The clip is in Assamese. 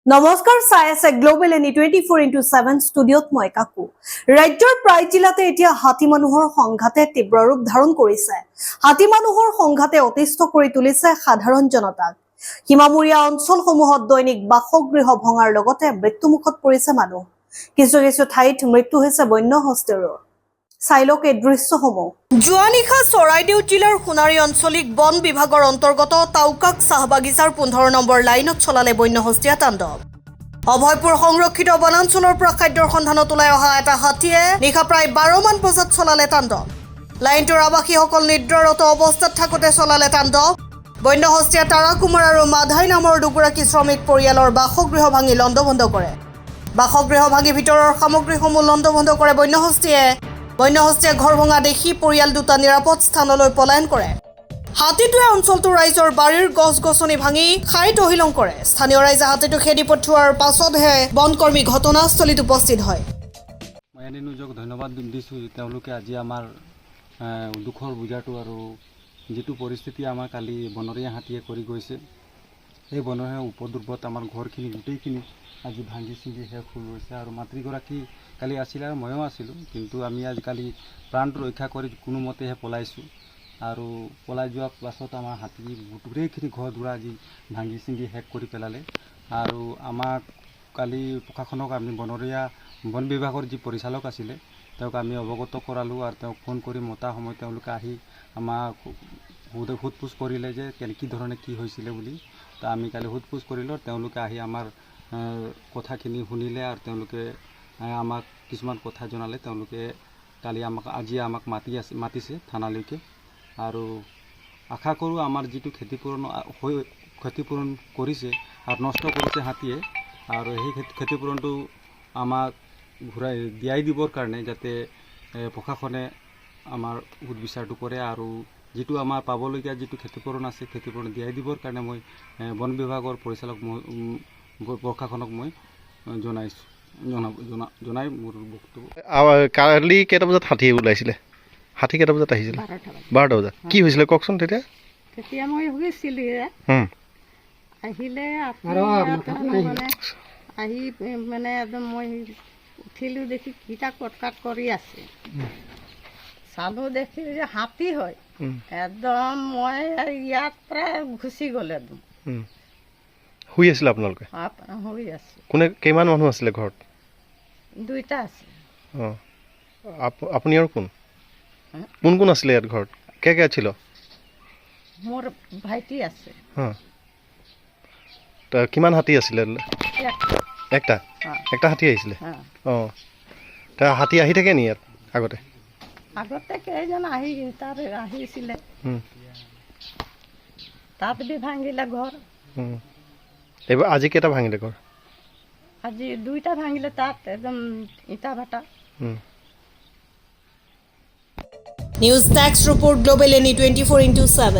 নমস্কাৰ চাই আছে গ্লোবেল এনি 24x7 ষ্টুডিঅ'ত মই কাকু ৰাজ্যৰ প্ৰায় জিলাতে এতিয়া হাতী মানুহৰ সংঘাতে তীব্ৰ ৰূপ ধাৰণ কৰিছে হাতী মানুহৰ সংঘাতে অতিষ্ঠ কৰি তুলিছে সাধাৰণ জনতাক সীমামূৰীয়া অঞ্চলসমূহত দৈনিক বাসগৃহ ভঙাৰ লগতে মৃত্যুমুখত পৰিছে মানুহ কিছু ঠাইত মৃত্যু হৈছে বন্য হস্তীৰো চাইলক এই দৃশ্যসমূহ যোৱা নিশা চৰাইদেউ জিলাৰ সোণাৰী আঞ্চলিক বন বিভাগৰ অন্তৰ্গত তাউকাক চাহ বাগিচাৰ 15 নম্বৰ লাইনত চলালে বন্য হস্তীয়া তাণ্ডৱ অভয়পুৰ সংৰক্ষিত বনাঞ্চলৰ পৰা খাদ্যৰ সন্ধানত ওলাই অহা এটা হাতীয়ে নিশা প্ৰায় 12 মান বজাত চলালে তাণ্ডৱ লাইনটোৰ আৱাসীসকল নিদ্ৰাৰত অৱস্থাত থাকোতে চলালে তাণ্ডৱ বন্য হস্তীয়া তাৰা কুমাৰ আৰু মাধাই নামৰ দুগৰাকী শ্ৰমিক পৰিয়ালৰ বাসগৃহ ভাঙি লণ্ডভণ্ড কৰে বাসগৃহ ভাঙি ভিতৰৰ সামগ্ৰীসমূহ লণ্ডভণ্ড কৰে বন্য হস্তীয়ে ঘৰ ভঙা দেখি পৰিয়াল দুটা নিৰাপদ স্থানলৈ পলায়ন কৰে হাতীটোৱে অঞ্চলটোৰ ৰাইজৰ বাৰীৰ গছ-গছনি ভাঙি খাই তহিলং কৰে স্থানীয় ৰাইজে হাতীটো খেদি পঠোৱাৰ পাছতহে বনকৰ্মী ঘটনাস্থলীত উপস্থিত হয় মই এনে নিজক ধন্যবাদ দিছোঁ তেওঁলোকে আজি আমাৰ দুখৰ বুজাটো আৰু যেটো পৰিস্থিতি আমাৰ কালি বনৰীয়া হাতীয়ে কৰি গৈছে এই বনৰীয়া উপদ্ৰৱত আমাৰ ঘৰখিনি গোটেইখিনি আজি ভাঙি চিঙি শেষ হৈ গৈছে আৰু মাতৃগৰাকী কালি আছিল আৰু ময়ো আছিলোঁ কিন্তু আমি আজিকালি প্ৰাণটো ৰক্ষা কৰি কোনোমতেহে পলাইছোঁ আৰু পলাই যোৱাৰ পাছত আমাৰ হাতী গোটেইখিনি ঘৰ দুৱাৰ আজি ভাঙি চিঙি শেষ কৰি পেলালে আৰু আমাক কালি প্ৰশাসনক আমি বনৰীয়া বন বিভাগৰ যি পৰিচালক আছিলে তেওঁক আমি অৱগত কৰালোঁ আৰু তেওঁক ফোন কৰি মতা সময় তেওঁলোকে আহি আমাক সোধপোছ কৰিলে যে কি ধৰণে কি হৈছিলে বুলি তো আমি কালি সোধপোছ কৰিলোঁ তেওঁলোকে আহি আমাৰ কথাখিনি শুনিলে আৰু তেওঁলোকে আমাক কিছুমান কথা জনালে তেওঁলোকে কালি আজি আমাক মাতিছে থানালৈকে আৰু আশা কৰোঁ আমাৰ যিটো ক্ষতিপূৰণ কৰিছে আৰু নষ্ট কৰিছে হাতীয়ে আৰু সেই ক্ষতিপূৰণটো আমাক ঘূৰাই দিয়াই দিবৰ কাৰণে যাতে প্ৰশাসনে আমাৰ সুবিচাৰটো কৰে আৰু যিটো আমাৰ পাবলগীয়া যিটো ক্ষতিপূৰণ আছে ক্ষতিপূৰণ দিয়াই দিবৰ কাৰণে মই বন বিভাগৰ পৰিচালক প্ৰশাসনক মই জনাই মোৰ বক্তব্য কালি কেইটা বজাত হাতী ওলাইছিলে হাতী কেইটা বজাত আহিছিলে 12টা বজাত কি হৈছিলে কওকচোন তেতিয়া মই শুইছিলোঁ আহিলে আহি মানে একদম মই উঠিলোঁ দেখি কিটা কটকাট কৰি আছে চালোঁ দেখি যে হাতী হয় একদম মই ইয়াত প্ৰায় গুচি গ'লে একদম শুই আছিলে আপোনালোকে শুই আছোঁ কিমান মানুহ আছিলে ঘৰত দুইটা আছে অঁ আপুনি আৰু কোন কোন আছিলে ইয়াত ঘৰত কে আছিল মোৰ ভাইটি আছে কিমান হাতী আছিলে একটা হাতী আহিছিলে অঁ হাতী আহি থাকে নি ইয়াত আগতে কেইজন আহিছিলে তাত বি ভাঙিলে ঘৰ এইবাৰ আজি কেইটা ভাঙিলে ঘৰ আজি দুইটা ভাঙিলে তাত একদম ইটা ভাটা news desk report global any 24x7